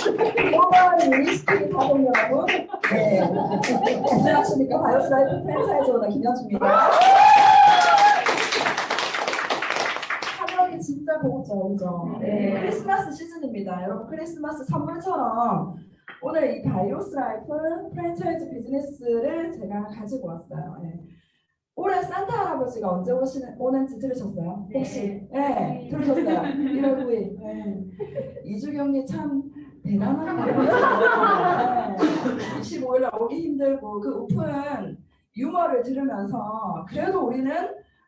global 리스트 가족 여러분, 네, 안녕하십니까. 바이오스 라이프 프랜차이즈 오너 김현주입니다. 하늘이 진짜 고급져, 그죠? 네, 크리스마스 시즌입니다. 여러분, 크리스마스 선물처럼 오늘 이 바이오스 라이프 프랜차이즈 비즈니스를 제가 가지고 왔어요. 네. 올해 산타 할아버지가 언제 오는지 들으셨어요? 혹시? 네, 들으셨어요. 1월 9일. 네. 이주경님 참 대단한 거예요. 네. 25일날 오기 힘들고 그 오픈 유머를 들으면서 그래도 우리는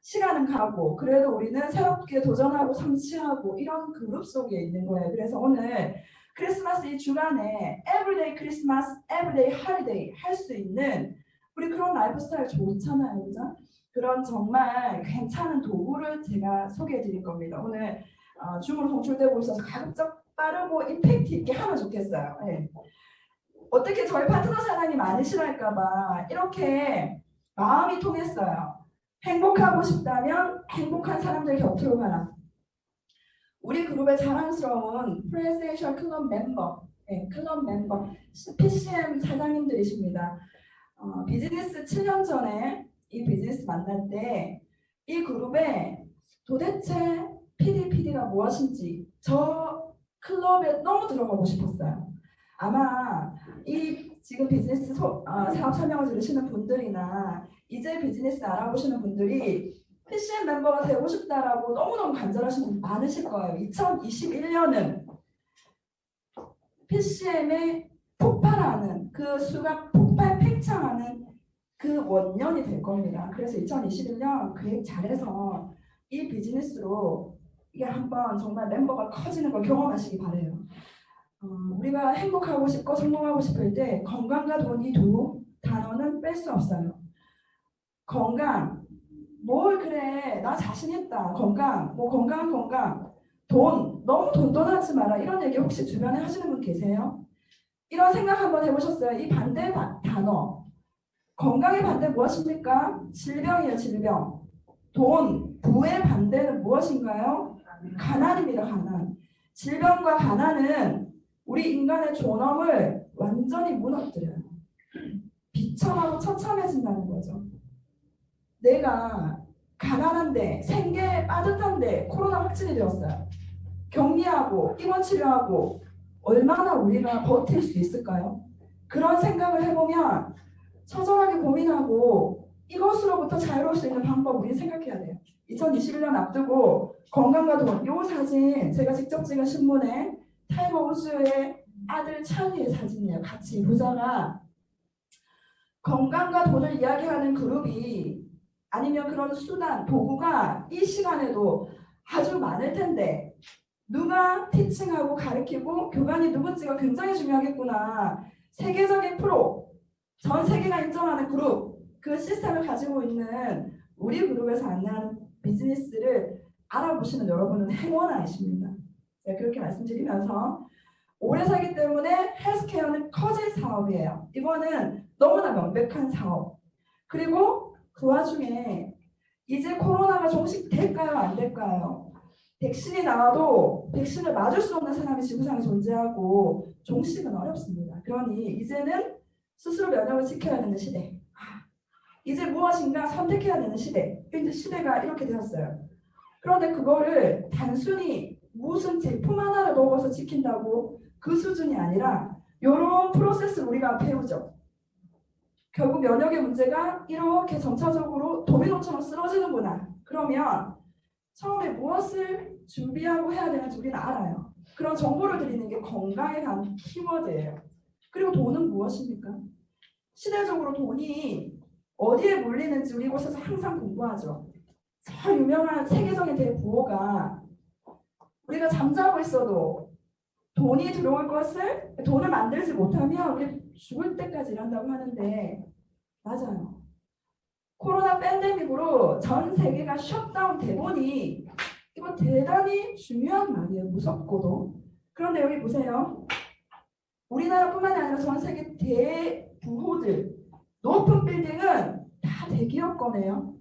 시간은 가고 그래도 우리는 새롭게 도전하고 성취하고 이런 그룹 속에 있는 거예요. 그래서 오늘 크리스마스 이 주간에 에브리데이 크리스마스, 에브리데이 할리데이 할 수 있는 우리 그런 라이프 스타일 좋잖아요, 그죠? 그런 정말 괜찮은 도구를 제가 소개해 드릴 겁니다. 오늘 줌으로 송출되고 있어서 가급적 빠르고 임팩트 있게 하면 좋겠어요. 네. 어떻게 저희 파트너 사장님 많으시랄까봐 이렇게 마음이 통했어요. 행복하고 싶다면 행복한 사람들 곁으로 가라. 우리 그룹의 자랑스러운 프레시에이션 클럽 멤버, 네, 클럽 멤버 PCM 사장님들이십니다. 비즈니스 7년 전에 이 비즈니스 만날 때 이 그룹에 도대체 PD가 무엇인지 저 클럽에 너무 들어가고 싶었어요. 아마 이 지금 비즈니스 사업 설명을 들으시는 분들이나 이제 비즈니스 알아보시는 분들이 PCM 멤버가 되고 싶다라고 너무너무 간절하신 분 많으실 거예요. 2021년은 PCM의 폭발하는 그 수가 폭발 팽창하는 그 원년이 될 겁니다. 그래서 2021년 계획 잘해서 이 비즈니스로 이게 한번 정말 멤버가 커지는 걸 경험하시기 바래요. 우리가 행복하고 싶고 성공하고 싶을 때 건강과 돈이 두 단어는 뺄 수 없어요. 건강, 뭘 그래 나 자신 있다. 건강, 뭐 건강. 돈, 너무 돈돈하지 마라. 이런 얘기 혹시 주변에 하시는 분 계세요? 이런 생각 한번 해보셨어요? 이 반대 단어. 건강의 반대 무엇입니까? 질병이에요, 질병. 돈, 부의 반대는 무엇인가요? 가난입니다, 가난. 질병과 가난은 우리 인간의 존엄을 완전히 무너뜨려요. 비참하고 처참해진다는 거죠. 내가 가난한데, 생계 빠듯한데 코로나 확진이 되었어요. 격리하고 입원 치료하고 얼마나 우리가 버틸 수 있을까요? 그런 생각을 해보면 처절하게 고민하고 이것으로부터 자유로울 수 있는 방법 우리 생각해야 돼요. 2021년 앞두고 건강과 돈, 이 사진 제가 직접 찍은 신문에 타이거 우즈의 아들 찰리의 사진이에요. 같이 부자가 건강과 돈을 이야기하는 그룹이 아니면 그런 수단, 도구가 이 시간에도 아주 많을 텐데 누가 티칭하고 가르치고 교관이 누군지가 굉장히 중요하겠구나. 세계적인 프로, 전 세계가 인정하는 그룹, 그 시스템을 가지고 있는 우리 그룹에서 안내하는 비즈니스를 알아보시는 여러분은 행운아이십니다. 네, 그렇게 말씀드리면서 오래 살기 때문에 헬스케어는 커질 사업이에요. 이거는 너무나 명백한 사업. 그리고 그 와중에 이제 코로나가 종식될까요? 안 될까요? 백신이 나와도 백신을 맞을 수 없는 사람이 지구상에 존재하고 종식은 어렵습니다. 그러니 이제는 스스로 면역을 지켜야 되는 시대. 이제 무엇인가 선택해야 되는 시대. 이제 시대가 이렇게 되었어요. 그런데 그거를 단순히 무슨 제품 하나를 먹어서 지킨다고 그 수준이 아니라 이런 프로세스를 우리가 배우죠. 결국 면역의 문제가 이렇게 점차적으로 도미노처럼 쓰러지는구나. 그러면 처음에 무엇을 준비하고 해야 되는지 우리는 알아요. 그런 정보를 드리는 게 건강에 관한 키워드예요. 그리고 돈은 무엇입니까? 시대적으로 돈이 어디에 몰리는지 우리 곳에서 항상 공부하죠. 저 유명한 세계적인 대부호가 우리가 잠자고 있어도 돈이 들어올 것을 돈을 만들지 못하면 우리 죽을 때까지 일한다고 하는데 맞아요. 코로나 팬데믹으로 전 세계가 셧다운 대본이 이거 대단히 중요한 말이에요. 무섭고도. 그런데 여기 보세요. 우리나라뿐만이 아니라 전 세계 대부호들 높은 빌딩은 다 대기업 거네요.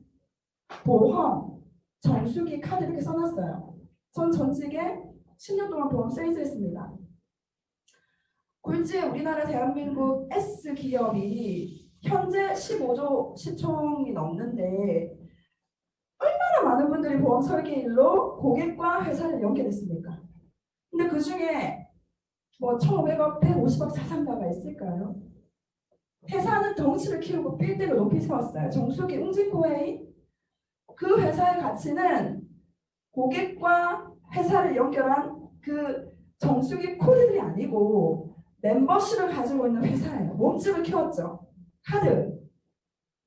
보험, 정수기, 카드 이렇게 써놨어요. 전 전직에 10년 동안 보험 세일즈 했습니다. 굴지의 우리나라 대한민국 S 기업이 현재 15조 시총이 넘는데 얼마나 많은 분들이 보험 설계 일로 고객과 회사를 연결했습니까? 근데 그 중에 뭐 1,500억, 150억 자산가가 있을까요? 회사는 덩치를 키우고 빌딩을 높이 세웠어요. 정수기 웅진코웨이 그 회사의 가치는 고객과 회사를 연결한 그 정수기 코드들이 아니고 멤버십을 가지고 있는 회사예요. 몸집을 키웠죠. 카드.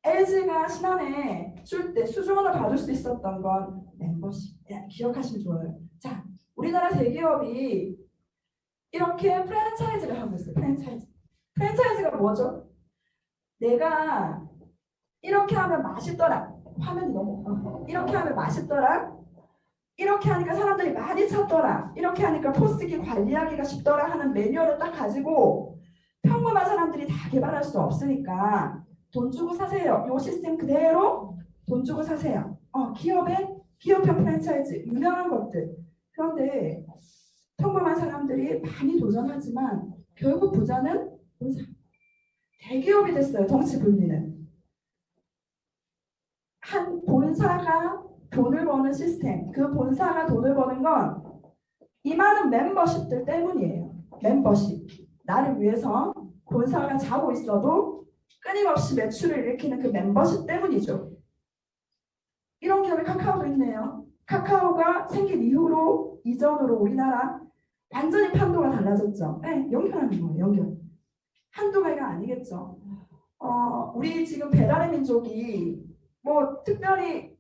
LG가 신한에 줄 때 수조 원을 받을 수 있었던 건 멤버십. 기억하시면 좋아요. 자, 우리나라 대기업이 이렇게 프랜차이즈를 하고 있어요. 프랜차이즈. 프랜차이즈가 뭐죠? 내가 이렇게 하면 맛있더라. 화면이 너무 이렇게 하면 맛있더라. 이렇게 하니까 사람들이 많이 찾더라. 이렇게 하니까 포스기 관리하기가 쉽더라 하는 매뉴얼을 딱 가지고 평범한 사람들이 다 개발할 수 없으니까 돈 주고 사세요. 이 시스템 그대로 돈 주고 사세요. 기업형 프랜차이즈 유명한 것들. 그런데 평범한 사람들이 많이 도전하지만 결국 부자는 본사. 대기업이 됐어요. 덩치 불리는. 한 본사가 돈을 버는 시스템. 그 본사가 돈을 버는 건 이 많은 멤버십들 때문이에요. 멤버십. 나를 위해서 본사가 자고 있어도 끊임없이 매출을 일으키는 그 멤버십 때문이죠. 이런 기업이 카카오도 있네요. 카카오가 생긴 이전으로 우리나라 완전히 판도가 달라졌죠. 네, 연결하는 거예요. 연결. 한두 개가 아니겠죠. 우리 지금 배달의 민족이 뭐 특별히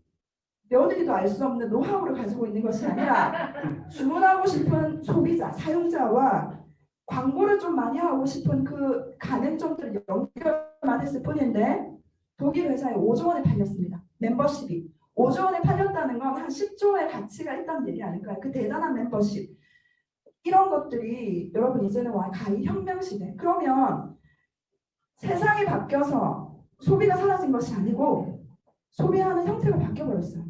며느리도 알 수 없는 노하우를 가지고 있는 것이 아니라 주문하고 싶은 소비자, 사용자와 광고를 좀 많이 하고 싶은 그 가맹점들 연결만 했을 뿐인데 독일 회사에 5조 원에 팔렸습니다. 멤버십이. 5조 원에 팔렸다는 건 한 10조의 가치가 있다는 얘기 아닐까요? 그 대단한 멤버십. 이런 것들이 여러분 이제는 가히 혁명 시대. 그러면 세상이 바뀌어서 소비가 사라진 것이 아니고 소비하는 형태가 바뀌어버렸어요.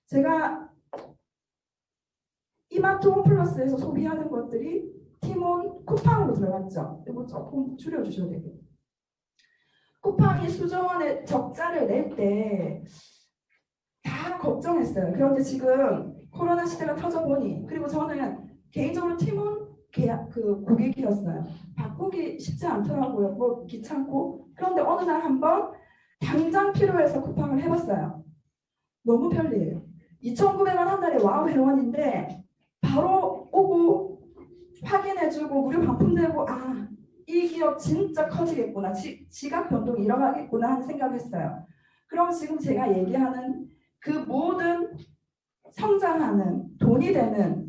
제가 이마트 홈플러스에서 소비하는 것들이 티몬 쿠팡으로 들어갔죠. 이거 조금 줄여주셔야 되겠네요. 쿠팡이 수조 원의 적자를 낼 때 다 걱정했어요. 그런데 지금 코로나 시대가 터져보니 그리고 저는 개인적으로 티몬 고객이었어요. 바꾸기 쉽지 않더라고요. 뭐 귀찮고. 그런데 어느 날 한번 당장 필요해서 쿠팡을 해봤어요. 너무 편리해요. 2,900원 한 달에 와우 회원인데 바로 오고 확인해주고 무료 반품되고 이 기업 진짜 커지겠구나. 지각 변동이 일어나겠구나 하는 생각을 했어요. 그럼 지금 제가 얘기하는 그 모든 성장하는 돈이 되는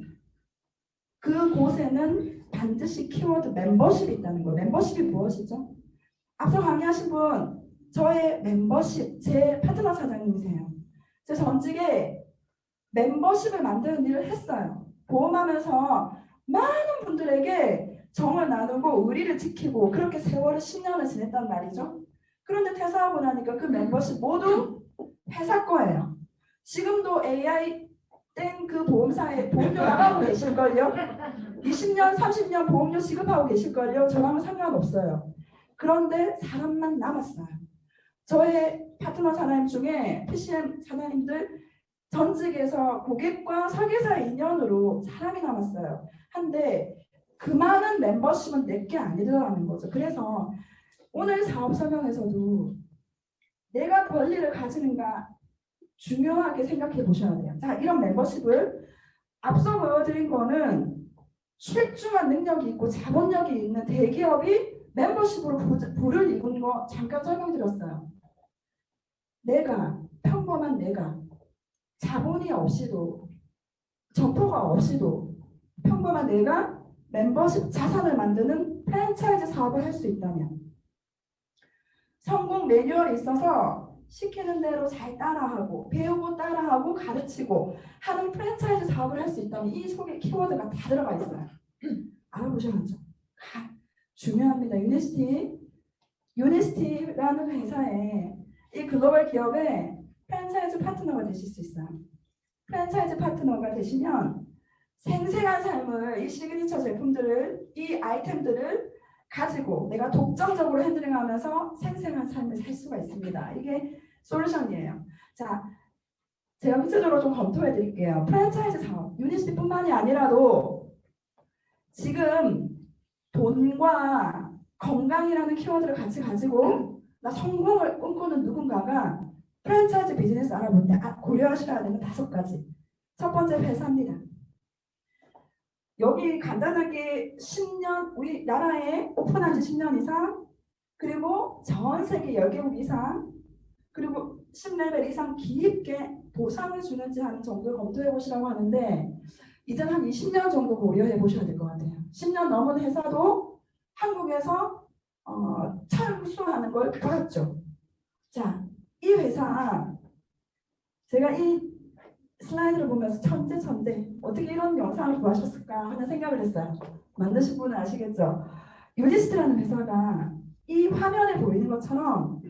그곳에는 반드시 키워드 멤버십이 있다는 거예요. 멤버십이 무엇이죠? 앞서 강의하신 분 저의 멤버십, 제 파트너 사장님이세요. 제 전직에 멤버십을 만드는 일을 했어요. 보험하면서 많은 분들에게 정을 나누고 의리를 지키고 그렇게 세월을 10년을 지냈단 말이죠. 그런데 퇴사하고 나니까 그 멤버십 모두 회사 거예요. 지금도 AI 땡 그 보험사에 보험료 나가고 계실걸요. 20년, 30년 보험료 지급하고 계실걸요. 저랑은 상관없어요. 그런데 사람만 남았어요. 저의 파트너 사장님 중에 PCM 사장님들 전직에서 고객과 설계사의 인연으로 사람이 남았어요. 한데 그 많은 멤버십은 내게 아니더라는 거죠. 그래서 오늘 사업 설명에서도 내가 권리를 가지는가 중요하게 생각해 보셔야 돼요. 자, 이런 멤버십을 앞서 보여드린 거는 출중한 능력이 있고 자본력이 있는 대기업이 멤버십으로 부를 이룬 거 잠깐 설명드렸어요. 평범한 내가 자본이 없이도 점포가 없이도 평범한 내가 멤버십 자산을 만드는 프랜차이즈 사업을 할 수 있다면 성공 매뉴얼이 있어서 시키는 대로 잘 따라하고 배우고 따라하고 가르치고 하는 프랜차이즈 사업을 할 수 있다면 이 속에 키워드가 다 들어가 있어요. 알아보셔야죠. 중요합니다. 유니스티라는 회사에 이 글로벌 기업의 프랜차이즈 파트너가 되실 수 있어요. 프랜차이즈 파트너가 되시면 생생한 삶을, 이 시그니처 제품들을, 이 아이템들을 가지고 내가 독점적으로 핸들링하면서 생생한 삶을 살 수가 있습니다. 이게 솔루션이에요. 자, 제가 구체적으로 좀 검토해 드릴게요. 프랜차이즈 사업, 유니시티뿐만이 아니라도 지금 돈과 건강이라는 키워드를 같이 가지고 나 성공을 꿈꾸는 누군가가 프랜차이즈 비즈니스 알아볼 때 고려하셔야 되는 5가지. 첫 번째, 회사입니다. 여기 간단하게 10년, 우리나라에 오픈한 지 10년 이상, 그리고 전 세계 10개국 이상, 그리고 10레벨 이상 깊게 보상을 주는지 하는 정도를 검토해 보시라고 하는데, 이제 한 20년 정도 고려해 보셔야 될 것 같아요. 10년 넘은 회사도 한국에서 철수하는 걸 보였죠. 자, 이 회사, 제가 이 슬라이드를 보면서 천재 어떻게 이런 영상을 구하셨을까 하는 생각을 했어요. 만드신 분은 아시겠죠? 유니스트라는 회사가 이 화면에 보이는 것처럼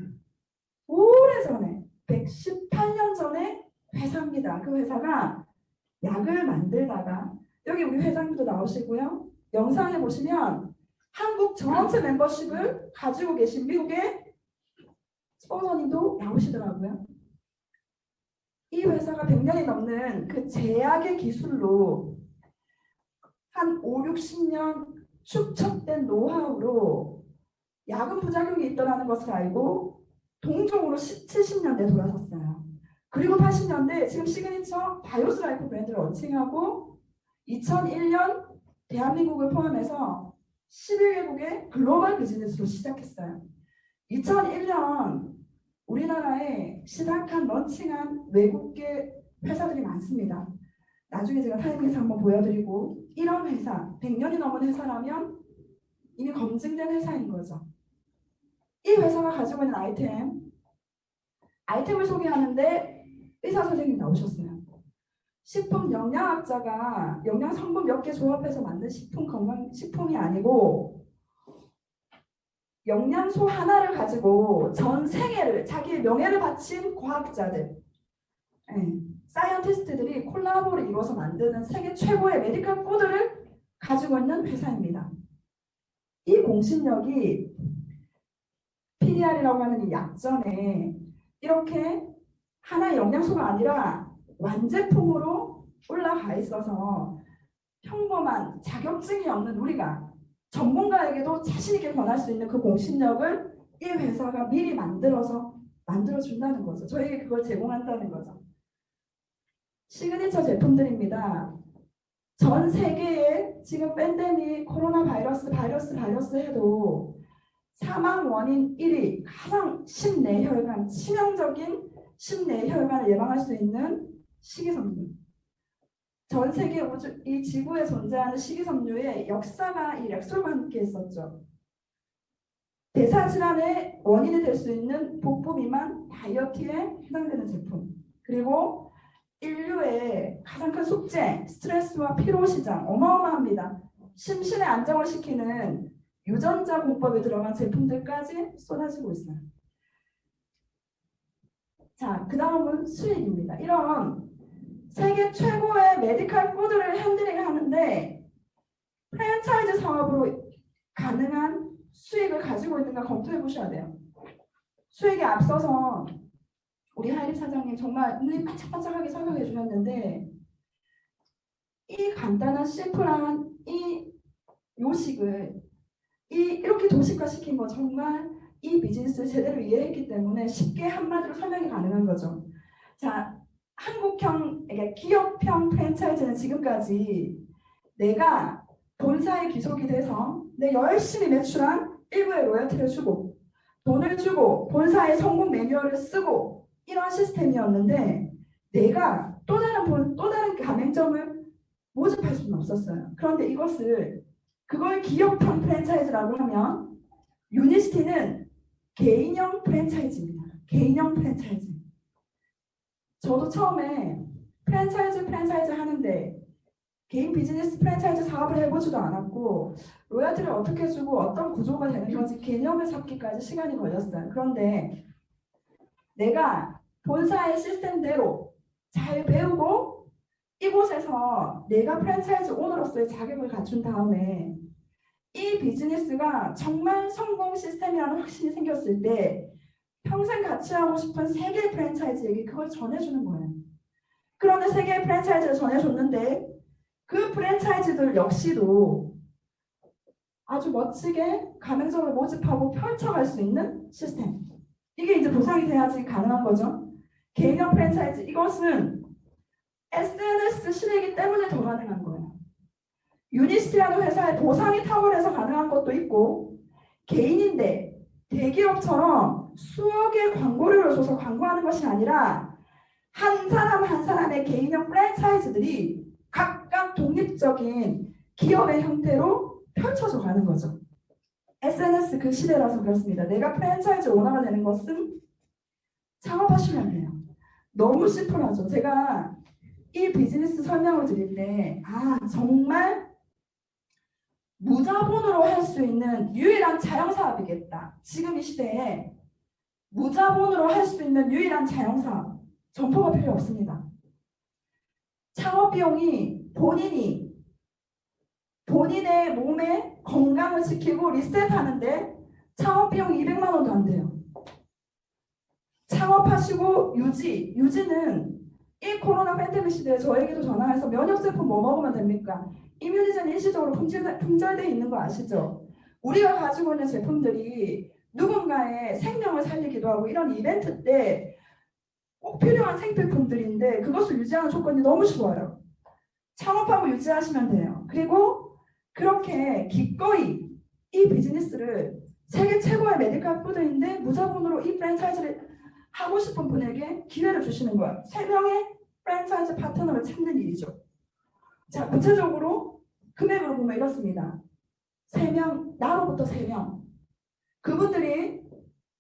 오래전에 118년 전에 회사입니다. 그 회사가 약을 만들다가, 여기 우리 회장님도 나오시고요. 영상에 보시면 한국 전체 멤버십을 가지고 계신 미국의 스폰서님도 나오시더라고요. 이 회사가 100년이 넘는 그 제약의 기술로 한 5, 60년 축적된 노하우로 약은 부작용이 있더라는 것을 알고 동종으로 70년대에 돌아섰어요. 그리고 80년대 지금 시그니처 바이오스 라이프 브랜드를 런칭하고 2001년 대한민국을 포함해서 11개국의 글로벌 비즈니스로 시작했어요. 2001년 우리나라에 시작한 런칭한 외국계 회사들이 많습니다. 나중에 제가 타이밍에서 한번 보여드리고, 이런 회사, 100년이 넘은 회사라면 이미 검증된 회사인 거죠. 이 회사가 가지고 있는 아이템을 소개하는데 의사 선생님이 나오셨어요. 식품 영양학자가 영양 성분 몇 개 조합해서 만든 식품이 아니고 영양소 하나를 가지고 전 생애를, 자기의 명예를 바친 과학자들, 사이언티스트들이 콜라보를 이루어서 만드는 세계 최고의 메디컬 코드를 가지고 있는 회사입니다. 이 공신력이 PDR이라고 하는 이 약점에 이렇게 하나의 영양소가 아니라 완제품으로 올라가 있어서 평범한 자격증이 없는 우리가 전문가에게도 자신있게 권할 수 있는 그 공신력을 이 회사가 미리 만들어준다는 거죠. 저에게 그걸 제공한다는 거죠. 시그니처 제품들입니다. 전 세계에 지금 팬데믹, 코로나 바이러스 해도 사망 원인 1위, 가장 심내혈관, 치명적인 심내혈관을 예방할 수 있는 식이섬유. 전 세계 이 지구에 존재하는 식이섬유의 역사가 이 렉솔과 함께 있었죠. 대사질환의 원인이 될 수 있는 복부 비만, 다이어트에 해당되는 제품. 그리고 인류의 가장 큰 숙제, 스트레스와 피로 시장, 어마어마합니다. 심신의 안정을 시키는 유전자 공법에 들어간 제품들까지 쏟아지고 있어요. 자, 그 다음은 수익입니다. 이런 세계 최고의 메디컬 푸드를 핸들링 하는데 프랜차이즈 사업으로 가능한 수익을 가지고 있는가 검토해 보셔야 돼요. 수익에 앞서서 우리 하이리 사장님 정말 눈이 반짝반짝하게 설명해 주셨는데, 이 간단한 심플한 이 요식을 이렇게 도식화시킨 거, 정말 이 비즈니스를 제대로 이해했기 때문에 쉽게 한마디로 설명이 가능한 거죠. 자, 한국형, 그러니까 기업형 프랜차이즈는 지금까지 내가 본사에 기속이 돼서 내 열심히 매출한 일부의 로열티를 주고 돈을 주고 본사의 성공 매뉴얼을 쓰고 이런 시스템이었는데, 내가 또 다른 가맹점을 모집할 수는 없었어요. 그런데 그걸 기업형 프랜차이즈라고 하면 유니시티는 개인형 프랜차이즈입니다. 개인형 프랜차이즈. 저도 처음에 프랜차이즈 하는데 개인 비즈니스 프랜차이즈 사업을 해보지도 않았고 로열티를 어떻게 주고 어떤 구조가 되는 건지 개념을 잡기까지 시간이 걸렸어요. 그런데 내가 본사의 시스템대로 잘 배우고 이곳에서 내가 프랜차이즈 오너로서의 자격을 갖춘 다음에 이 비즈니스가 정말 성공 시스템이라는 확신이 생겼을 때 평생 같이 하고 싶은 세 개의 프랜차이즈에게 그걸 전해주는 거예요. 그런데 세 개의 프랜차이즈를 전해줬는데 그 프랜차이즈들 역시도 아주 멋지게 가맹점을 모집하고 펼쳐갈 수 있는 시스템. 이게 이제 보상이 돼야지 가능한 거죠. 개인형 프랜차이즈, 이것은 SNS 시대이기 때문에 더 가능한 거예요. 유니시티라는 회사의 보상이 탁월해서 가능한 것도 있고, 개인인데 대기업처럼 수억의 광고료를 줘서 광고하는 것이 아니라 한 사람 한 사람의 개인형 프랜차이즈들이 각각 독립적인 기업의 형태로 펼쳐져 가는 거죠. SNS 그 시대라서 그렇습니다. 내가 프랜차이즈 오너가 되는 것은 창업하시면 돼요. 너무 심플하죠. 제가 이 비즈니스 설명을 드릴 때 정말 무자본으로 할 수 있는 유일한 자영사업이겠다. 지금 이 시대에 무자본으로 할 수 있는 유일한 자영사업. 점포가 필요 없습니다. 창업 비용이 본인의 몸에 건강을 지키고 리셋하는데 창업 비용 200만 원도 안 돼요. 창업하시고 유지는 이 코로나 팬데믹 시대에 저에게도 전화해서 면역 제품 뭐 먹으면 됩니까? 이뮤니전 일시적으로 품절되어 있는 거 아시죠? 우리가 가지고 있는 제품들이 누군가의 생명을 살리기도 하고 이런 이벤트 때 꼭 필요한 생필품들인데 그것을 유지하는 조건이 너무 쉬워요. 창업하고 유지하시면 돼요. 그리고 그렇게 기꺼이 이 비즈니스를 세계 최고의 메디컬 푸드인데 무자본으로 이 프랜차이즈를 하고 싶은 분에게 기회를 주시는 거예요. 3명의 프랜차이즈 파트너를 찾는 일이죠. 자, 구체적으로 금액으로 보면 이렇습니다. 3명, 나로부터 3명. 그분들이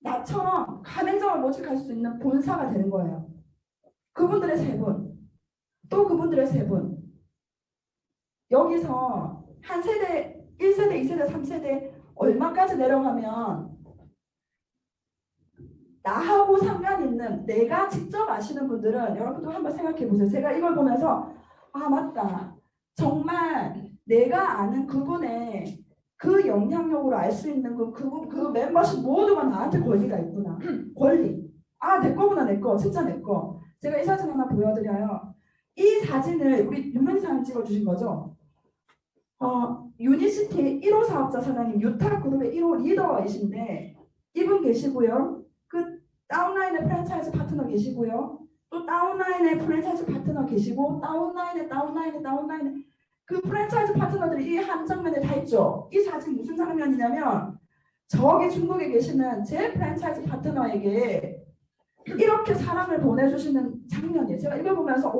나처럼 가맹점을 모집할 수 있는 본사가 되는 거예요. 그분들의 3분, 또 그분들의 3분. 여기서 한 세대, 1세대, 2세대, 3세대 얼마까지 내려가면 나하고 상관 있는 내가 직접 아시는 분들은 여러분도 한번 생각해 보세요. 제가 이걸 보면서 맞다. 정말 내가 아는 그분의 그 영향력으로 알 수 있는 그 멤버십 모두가 나한테 권리가 있구나. 권리. 내 거구나, 내 거. 진짜 내 거. 제가 이 사진 하나 보여드려요. 이 사진을 우리 윤만희 사장님 찍어주신 거죠? 유니시티 1호 사업자 사장님, 유타그룹의 1호 리더이신데 이분 계시고요. 그 다운라인의 프랜차이즈 파트너 계시고요. 또 다운라인의 프랜차이즈 파트너 계시고 다운라인의 그 프랜차이즈 파트너들이 이 한 장면에 다 있죠. 이 사진 무슨 장면이냐면 저기 중국에 계시는 제 프랜차이즈 파트너에게 이렇게 사랑을 보내주시는 장면이에요. 제가 이걸 보면서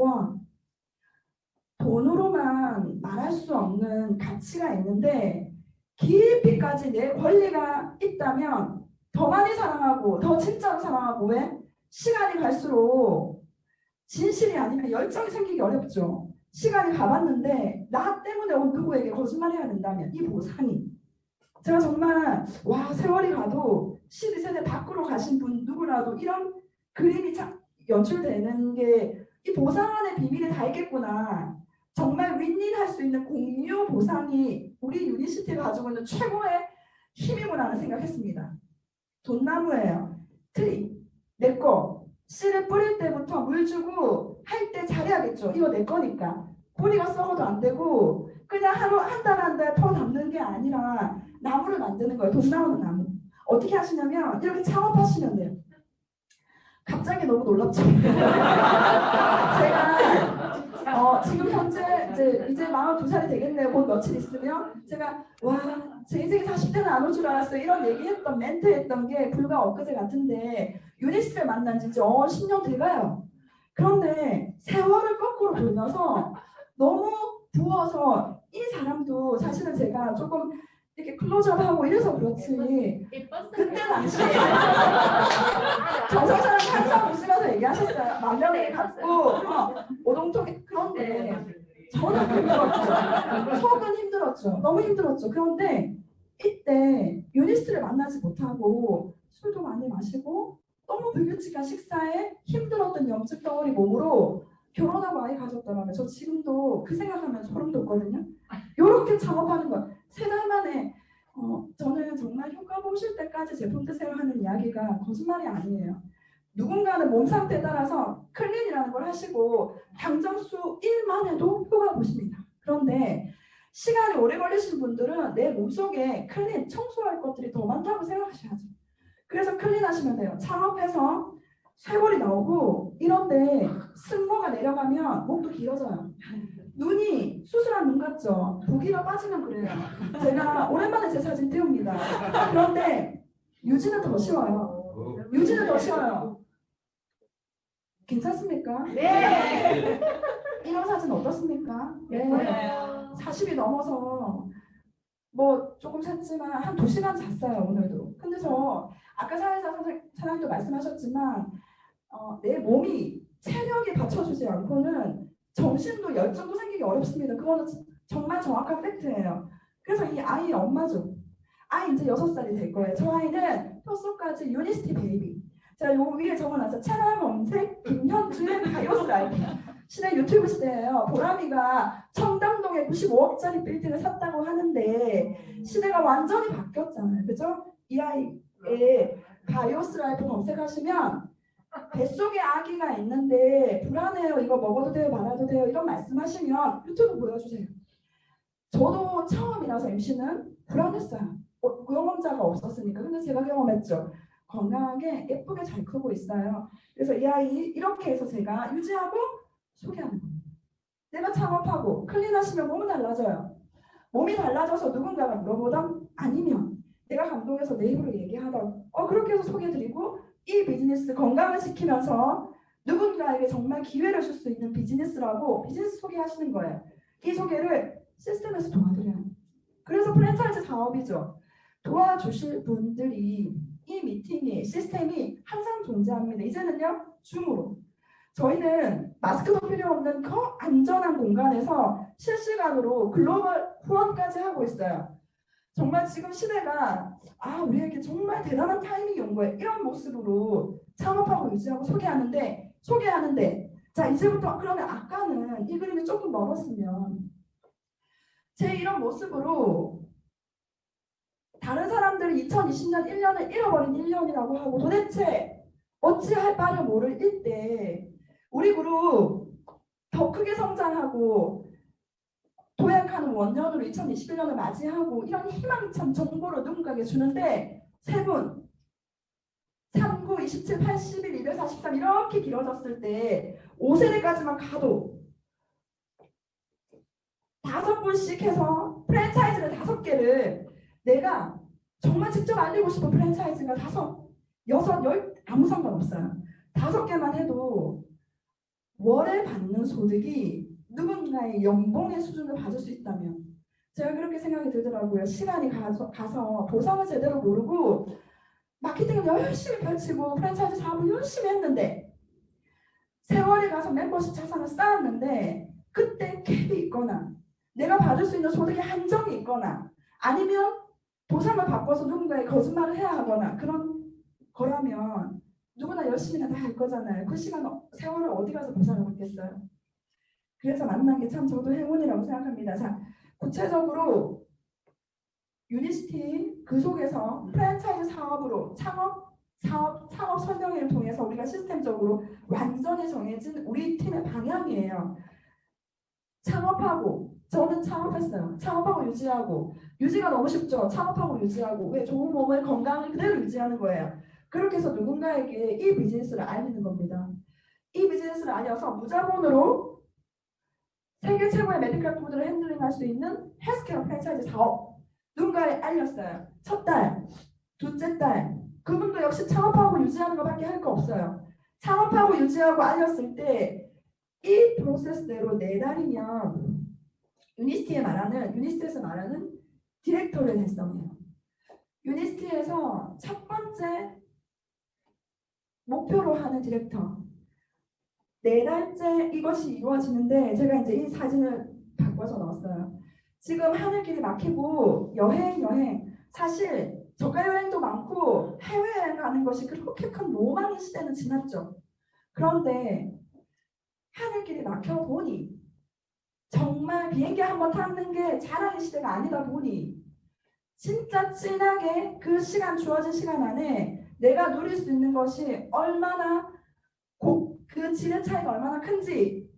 돈으로만 말할 수 없는 가치가 있는데 깊이까지 내 권리가 있다면 더 많이 사랑하고 더 진짜로 사랑하고 왜? 시간이 갈수록 진실이 아니면 열정이 생기기 어렵죠. 시간이 가봤는데 나 때문에 누구에게 거짓말해야 된다면 이 보상이 제가 정말 세월이 가도 12세대 밖으로 가신 분 누구라도 이런 그림이 연출되는 게 이 보상 안에 비밀이 다 있겠구나. 정말 윈윈할 수 있는 공유 보상이 우리 유니시티가 가지고 있는 최고의 힘이구나 하는 생각했습니다. 돈나무예요. 트리. 내 거. 씨를 뿌릴 때부터 물 주고 할 때 잘해야겠죠. 이거 내 거니까. 뿌리가 썩어도 안 되고 그냥 한 달 더 담는 게 아니라 나무를 만드는 거예요. 돈 나오는 나무. 어떻게 하시냐면 이렇게 창업하시면 돼요. 갑자기 너무 놀랍죠. 제가 지금 현재 이제 42살이 되겠네요. 곧 며칠 있으면 제가 제 인생이 40대는 안 올 줄 알았어요. 이런 얘기했던 멘트했던 게 불과 엊그제 같은데 유니스를 만난 지 이제 10년 돼가요. 그런데 세월을 거꾸로 돌면서 너무 부어서 이 사람도 사실은 제가 조금 이렇게 클로즈업하고 이래서 그렇지 그때 당시에 정성사랑 항상 웃으면서 얘기하셨어요. 만명을 갖고 오동통이 그런데 저는 힘들었죠. 속은 힘들었죠. 너무 힘들었죠. 그런데 이때 유니스트를 만나지 못하고 술도 많이 마시고 너무 불규칙한 식사에 힘들었던 염증 덩어리 몸으로 결혼하고 아이 가졌더라고요. 저 지금도 그 생각하면 소름 돋거든요. 이렇게 창업하는 거. 3달 만에 저는 정말 효과 보실 때까지 제품 뜨세요 하는 이야기가 거짓말이 아니에요. 누군가는 몸 상태에 따라서 클린이라는 걸 하시고 당장수 1만 해도 효과 보십니다. 그런데 시간이 오래 걸리신 분들은 내 몸속에 클린, 청소할 것들이 더 많다고 생각하셔야죠. 그래서 클린 하시면 돼요. 창업해서 쇄골이 나오고 이런데 승모가 내려가면 목도 길어져요. 눈이 수술한 눈 같죠? 부기가 빠지면 그래요. 제가 오랜만에 제 사진 띄웁니다. 그런데 유지는 더 쉬워요. 유지는 더 쉬워요. 괜찮습니까? 네. 이런 사진 어떻습니까? 네. 40이 넘어서 뭐 조금 샜지만 한 2시간 잤어요 오늘도. 근데 저 아까 사장님도 말씀하셨지만 내 몸이 체력이 받쳐주지 않고는 정신도 열정도 생기기 어렵습니다. 그거는 정말 정확한 팩트예요. 그래서 이 아이의 엄마죠. 아이 이제 6살이 될 거예요. 저 아이는 뼛속까지 유니스티 베이비. 제가 요 위에 적어놨어요. 채널 검색 김현주의 바이오스 라이프. 시대 유튜브 시대예요. 보람이가 청담동에 95억짜리 빌딩을 샀다고 하는데 시대가 완전히 바뀌었잖아요. 그죠? 이 아이의 바이오스 라이프 검색하시면 뱃속에 아기가 있는데 불안해요. 이거 먹어도 돼요? 말아도 돼요? 이런 말씀하시면 유튜브 보여주세요. 저도 처음이라서 MC는 불안했어요. 경험자가 없었으니까. 근데 제가 경험했죠. 건강하게 예쁘게 잘 크고 있어요. 그래서 이 아이 이렇게 해서 제가 유지하고 소개하는 겁니다. 내가 창업하고 클린하시면 몸은 달라져요. 몸이 달라져서 누군가가 물어보던 아니면 내가 감동해서 내 입으로 얘기하던 그렇게 해서 소개해드리고 이 비즈니스 건강을 지키면서 누군가에게 정말 기회를 줄 수 있는 비즈니스라고 비즈니스 소개하시는 거예요. 이 소개를 시스템에서 도와드려요. 그래서 프랜차이즈 사업이죠. 도와주실 분들이 이 미팅이 시스템이 항상 존재합니다. 이제는요 줌으로 저희는 마스크도 필요 없는 안전한 공간에서 실시간으로 글로벌 후원까지 하고 있어요. 정말 지금 시대가 우리에게 정말 대단한 타이밍이 온 거예요. 이런 모습으로 창업하고 유지하고 소개하는데 자 이제부터 그러면 아까는 이 그림이 조금 멀었으면 제 이런 모습으로 다른 사람들이 2020년 1년을 잃어버린 1년이라고 하고 도대체 어찌할 바를 모를 이때 우리 그룹 더 크게 성장하고 도약하는 원년으로 2021년을 맞이하고 이런 희망찬 정보를 누군가에게 주는데 세 분 39, 27, 81, 243 이렇게 길어졌을 때 5세대까지만 가도 5분씩 해서 프랜차이즈를 5개를 내가 정말 직접 알리고 싶은 프랜차이즈가 5, 6, 10 아무 상관없어요. 5개만 해도 월에 받는 소득이 누군가의 연봉의 수준을 받을 수 있다면 제가 그렇게 생각이 들더라고요. 시간이 가서 보상을 제대로 모르고 마케팅을 열심히 펼치고 프랜차이즈 사업을 열심히 했는데 세월이 가서 멤버십 자산을 쌓았는데 그때 캡이 있거나 내가 받을 수 있는 소득의 한정이 있거나 아니면 보상을 바꿔서 누군가의 거짓말을 해야 하거나 그런 거라면 누구나 열심히 다 할 거잖아요. 그 시간 세월을 어디 가서 보상을 받겠어요. 그래서 만난 게 참 저도 행운이라고 생각합니다. 자, 구체적으로 유니시티 그 속에서 프랜차이즈 사업으로 창업 설명회를 통해서 우리가 시스템적으로 완전히 정해진 우리 팀의 방향이에요. 창업하고 저는 창업했어요. 창업하고 유지하고 유지가 너무 쉽죠. 창업하고 유지하고 왜 좋은 몸을 건강을 그대로 유지하는 거예요. 그렇게 해서 누군가에게 이 비즈니스를 알리는 겁니다. 이 비즈니스를 알려서 무자본으로 세계 최고의 메디컬 푸드를 핸들링할 수 있는 헬스케어 프랜차이즈 사업 누군가에 알렸어요. 첫 달, 둘째 달 그분도 역시 창업하고 유지하는 것밖에 할 거 없어요. 창업하고 유지하고 알렸을 때 이 프로세스대로 4달이면 유니스티에서 말하는 디렉터를 달성해요. 유니스티에서 첫 번째 목표로 하는 디렉터 4달째 이것이 이루어지는데 제가 이제 이 사진을 바꿔서 넣었어요. 지금 하늘길이 막히고 여행 사실 저가 여행도 많고 해외여행 가는 것이 그렇게 큰 로망의 시대는 지났죠. 그런데 하늘길이 막혀 보니 정말 비행기 한번 타는 게 자랑의 시대가 아니다 보니 진짜 진하게 그 시간 주어진 시간 안에 내가 누릴 수 있는 것이 얼마나 그 질의 차이가 얼마나 큰지